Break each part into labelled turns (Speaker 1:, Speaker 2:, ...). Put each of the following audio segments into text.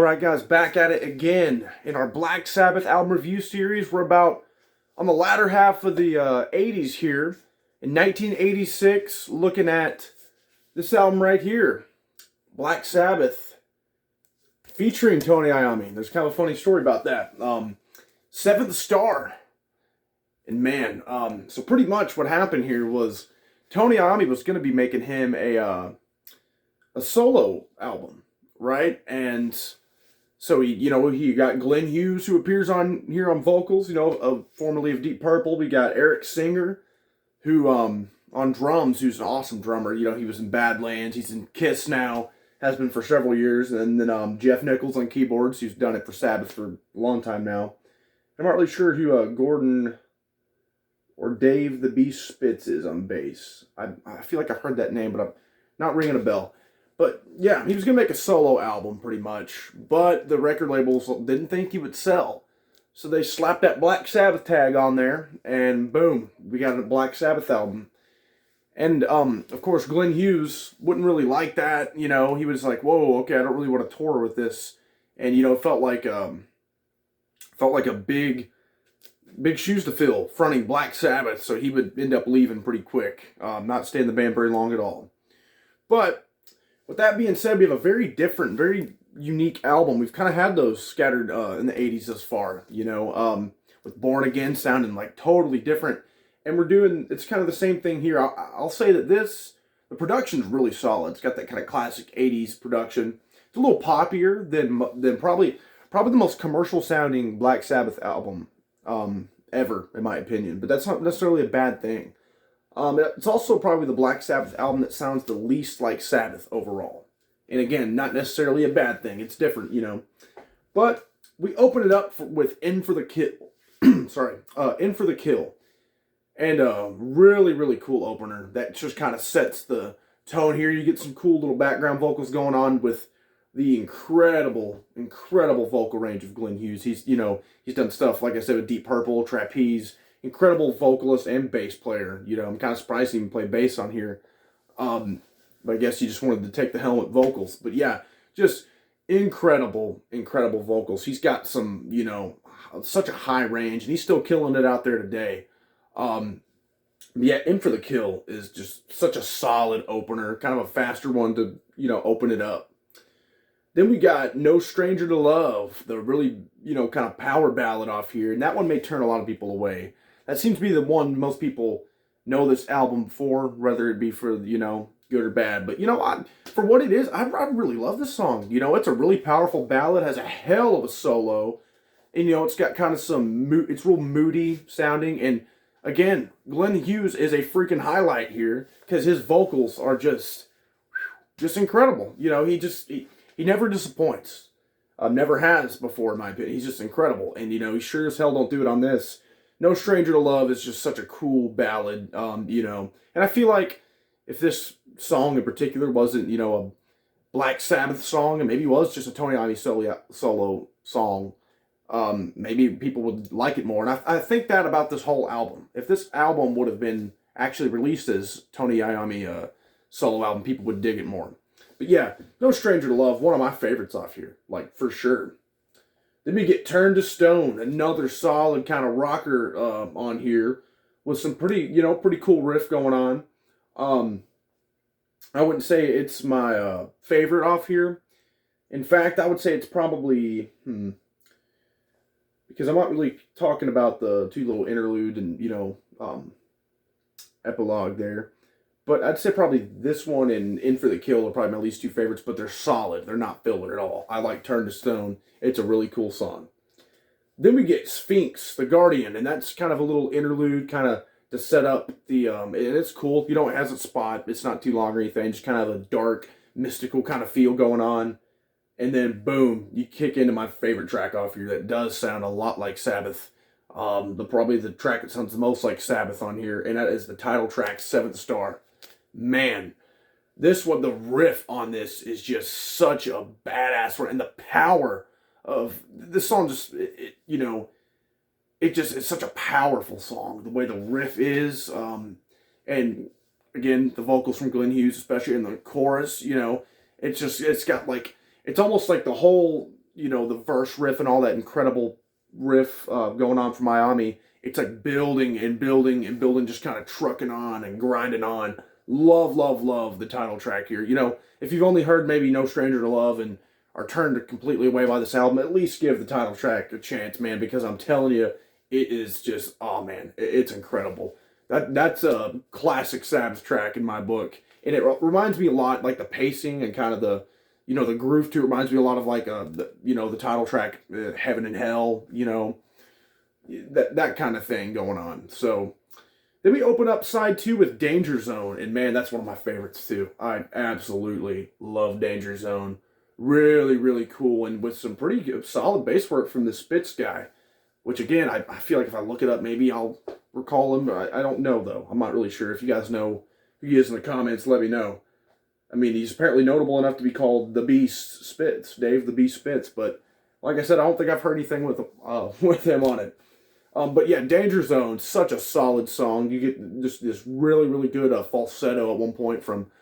Speaker 1: Alright guys, back at it again in our Black Sabbath album review series. We're about on the latter half of the 80s here. In 1986, looking at this album right here, Black Sabbath, featuring Tony Iommi. There's kind of a funny story about that. Seventh Star. And man, so pretty much what happened here was Tony Iommi was going to be making him a solo album, right? And so he got Glenn Hughes, who appears on here on vocals, formerly of Deep Purple. We got Eric Singer, who on drums, who's an awesome drummer. He was in Badlands, he's in Kiss now, has been for several years, and then Jeff Nichols on keyboards, who's done it for Sabbath for a long time now. I'm not really sure who Gordon or Dave the Beast Spitz is on bass. I feel like I've heard that name, but I'm not ringing a bell. But yeah, he was going to make a solo album pretty much, but the record labels didn't think he would sell. So they slapped that Black Sabbath tag on there, and boom, we got a Black Sabbath album. And of course, Glenn Hughes wouldn't really like that. He was like, "Whoa, okay, I don't really want to tour with this," and it felt like a big shoes to fill fronting Black Sabbath. So he would end up leaving pretty quick, not stay in the band very long at all. But with that being said, we have a very different, very unique album. We've kind of had those scattered in the 80s thus far, with Born Again sounding like totally different. And it's kind of the same thing here. I'll say that the production's really solid. It's got that kind of classic 80s production. It's a little poppier than probably the most commercial sounding Black Sabbath album ever, in my opinion. But that's not necessarily a bad thing. It's also probably the Black Sabbath album that sounds the least like Sabbath overall. And again, not necessarily a bad thing. It's different, But we open it up with In for the Kill. Sorry. In for the Kill. And a really, really cool opener that just kind of sets the tone here. You get some cool little background vocals going on with the incredible vocal range of Glenn Hughes. He's done stuff, like I said, with Deep Purple, Trapeze. Incredible vocalist and bass player. I'm kind of surprised he even played bass on here. But I guess he just wanted to take the helm with vocals. But yeah, just incredible vocals. He's got some, such a high range, and he's still killing it out there today. Yeah, In for the Kill is just such a solid opener, kind of a faster one to, open it up. Then we got No Stranger to Love, the really, kind of power ballad off here. And that one may turn a lot of people away. That seems to be the one most people know this album for, whether it be for, good or bad. But, for what it is, I really love this song. It's a really powerful ballad, has a hell of a solo. And, it's got kind of it's real moody sounding. And, again, Glenn Hughes is a freaking highlight here because his vocals are just incredible. He never disappoints. Never has before, in my opinion. He's just incredible. And, he sure as hell don't do it on this. No Stranger to Love is just such a cool ballad, And I feel like if this song in particular wasn't, a Black Sabbath song, and maybe it was just a Tony Iommi solo song, maybe people would like it more. And I think that about this whole album. If this album would have been actually released as Tony Iommi solo album, people would dig it more. But yeah, No Stranger to Love, one of my favorites off here, like for sure. Then we get Turned to Stone, another solid kind of rocker on here with some pretty cool riff going on. I wouldn't say it's my favorite off here. In fact, I would say it's probably, because I'm not really talking about the two little interlude and, epilogue there. But I'd say probably this one and In for the Kill are probably my least two favorites, but they're solid. They're not filler at all. I like Turn to Stone. It's a really cool song. Then we get Sphinx, the Guardian, and that's kind of a little interlude, kind of to set up the, and it's cool. It has a spot. It's not too long or anything. Just kind of a dark, mystical kind of feel going on. And then, boom, you kick into my favorite track off here that does sound a lot like Sabbath. Probably the track that sounds the most like Sabbath on here, and that is the title track, Seventh Star. Man, the riff on this is just such a badass one, and the power of this song it's such a powerful song, the way the riff is, and again, the vocals from Glenn Hughes, especially in the chorus, it's got like, it's almost like the whole the verse riff and all that incredible riff going on from Miami. It's like building and building and building, just kind of trucking on and grinding on. Love, love, love the title track here. If you've only heard maybe No Stranger to Love and are turned completely away by this album, at least give the title track a chance, man, because I'm telling you, it is just, oh man, it's incredible. That's a classic Sabbath track in my book. And it reminds me a lot, like the pacing and kind of the groove too. It reminds me a lot of like, the title track, Heaven and Hell, that kind of thing going on. So then we open up side 2 with Danger Zone. And man, that's one of my favorites too. I absolutely love Danger Zone. Really, really cool. And with some pretty good, solid bass work from the Spitz guy. Which again, I feel like if I look it up, maybe I'll recall him. I don't know though. I'm not really sure. If you guys know who he is in the comments, let me know. I mean, he's apparently notable enough to be called the Beast Spitz, Dave the Beast Spitz. But like I said, I don't think I've heard anything with him on it. But yeah, Danger Zone, such a solid song. You get just this really, really good falsetto at one point from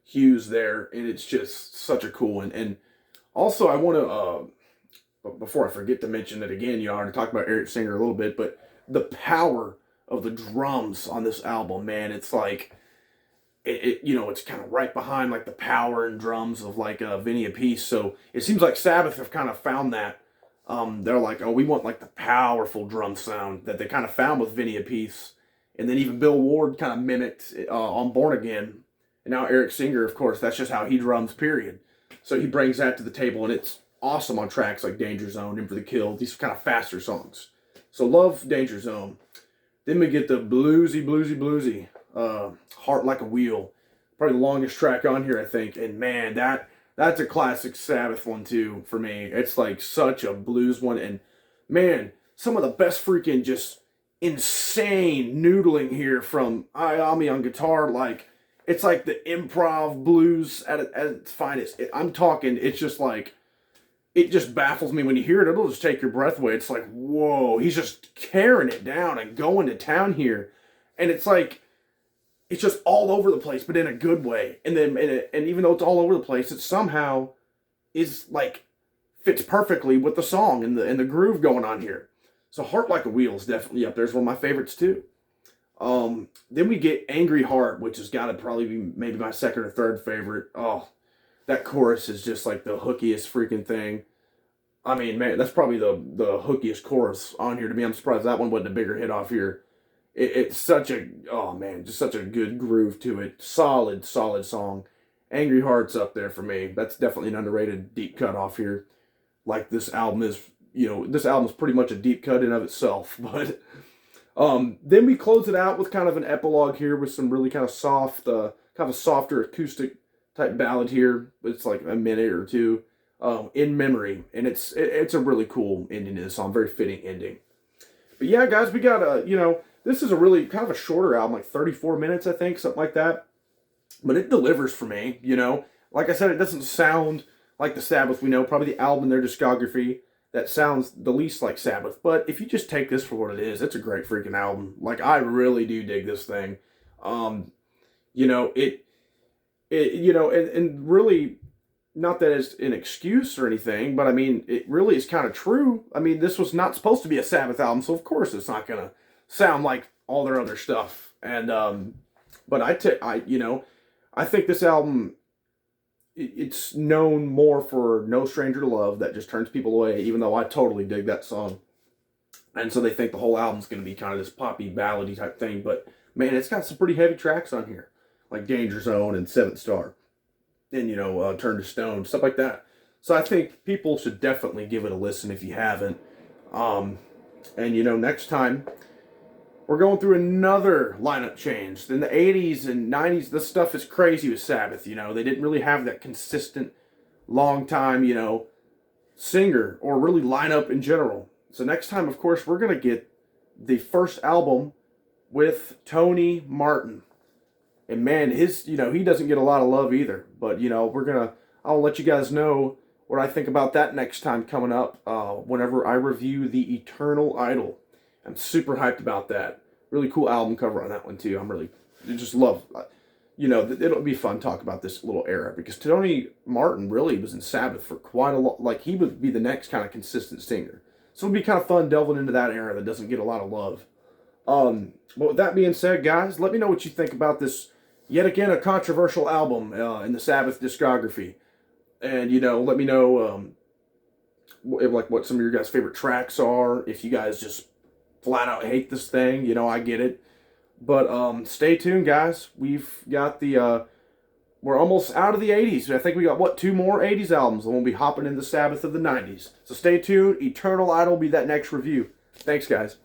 Speaker 1: Hughes there, and it's just such a cool one. And also, I want to. Before I forget to mention it again, I already talked about Eric Singer a little bit, but the power of the drums on this album, man, it's like, it's kind of right behind like the power and drums of like Vinny Appice. So it seems like Sabbath have kind of found that. They're like, oh, we want like the powerful drum sound that they kind of found with Vinny Appice. And then even Bill Ward kind of mimicked on Born Again. And now Eric Singer, of course, that's just how he drums, period. So he brings that to the table, and it's awesome on tracks like Danger Zone, In for the Kill, these kind of faster songs. So love Danger Zone. Then we get the bluesy, Heart Like a Wheel. Probably the longest track on here, I think. And man, that's a classic Sabbath one too for me. It's like such a blues one. And man, some of the best freaking just insane noodling here from Iami on guitar. Like, it's like the improv blues at its finest. I'm talking, it's just like, it just baffles me when you hear it. It'll just take your breath away. It's like, whoa, he's just tearing it down and going to town here. And it's like, it's just all over the place, but in a good way. And then, and even though it's all over the place, it somehow is like, fits perfectly with the song and the groove going on here. So Heart Like a Wheel is definitely up there. It's one of my favorites too. Then we get Angry Heart, which has got to probably be maybe my second or third favorite. Oh, that chorus is just like the hookiest freaking thing. I mean, man, that's probably the hookiest chorus on here to me. I'm surprised that one wasn't a bigger hit off here. It's such a, oh man, just such a good groove to it. Solid song. Angry Heart's up there for me. That's definitely an underrated deep cut off here. Like this album is, this album is pretty much a deep cut in of itself. But then we close it out with kind of an epilogue here with some really kind of soft, kind of a softer acoustic type ballad here. It's like a minute or two, In Memory, and it's a really cool ending to the song, very fitting ending. But yeah, guys, we got this is a really kind of a shorter album, like 34 minutes, I think, something like that. But it delivers for me, Like I said, it doesn't sound like the Sabbath we know, probably the album in their discography that sounds the least like Sabbath. But if you just take this for what it is, it's a great freaking album. Like, I really do dig this thing. And really, not that it's an excuse or anything, but I mean, it really is kind of true. I mean, this was not supposed to be a Sabbath album, so of course it's not going to sound like all their other stuff. And, but I think this album, it's known more for No Stranger to Love, that just turns people away, even though I totally dig that song. And so they think the whole album's going to be kind of this poppy, ballady type thing. But, man, it's got some pretty heavy tracks on here, like Danger Zone and Seventh Star. And, Turn to Stone, stuff like that. So I think people should definitely give it a listen if you haven't. And, next time, we're going through another lineup change. In the 80s and 90s, this stuff is crazy with Sabbath, They didn't really have that consistent, long time, singer or really lineup in general. So next time, of course, we're going to get the first album with Tony Martin. And man, he doesn't get a lot of love either. But, I'll let you guys know what I think about that next time coming up whenever I review The Eternal Idol. I'm super hyped about that. Really cool album cover on that one too. I just love you know, it'll be fun to talk about this little era because Tony Martin really was in Sabbath for quite a lot. Like, he would be the next kind of consistent singer. So it'll be kind of fun delving into that era that doesn't get a lot of love. But with that being said, guys, let me know what you think about this, yet again, a controversial album in the Sabbath discography. And, you know, let me know, like, what some of your guys' favorite tracks are. If you guys just flat out hate this thing, you know, I get it. But stay tuned, guys. We've got the we're almost out of the 80s. I think we got, what, 2 more 80s albums, and we'll be hopping into Sabbath of the 90s. So stay tuned. Eternal Idol will be that next review. Thanks, guys.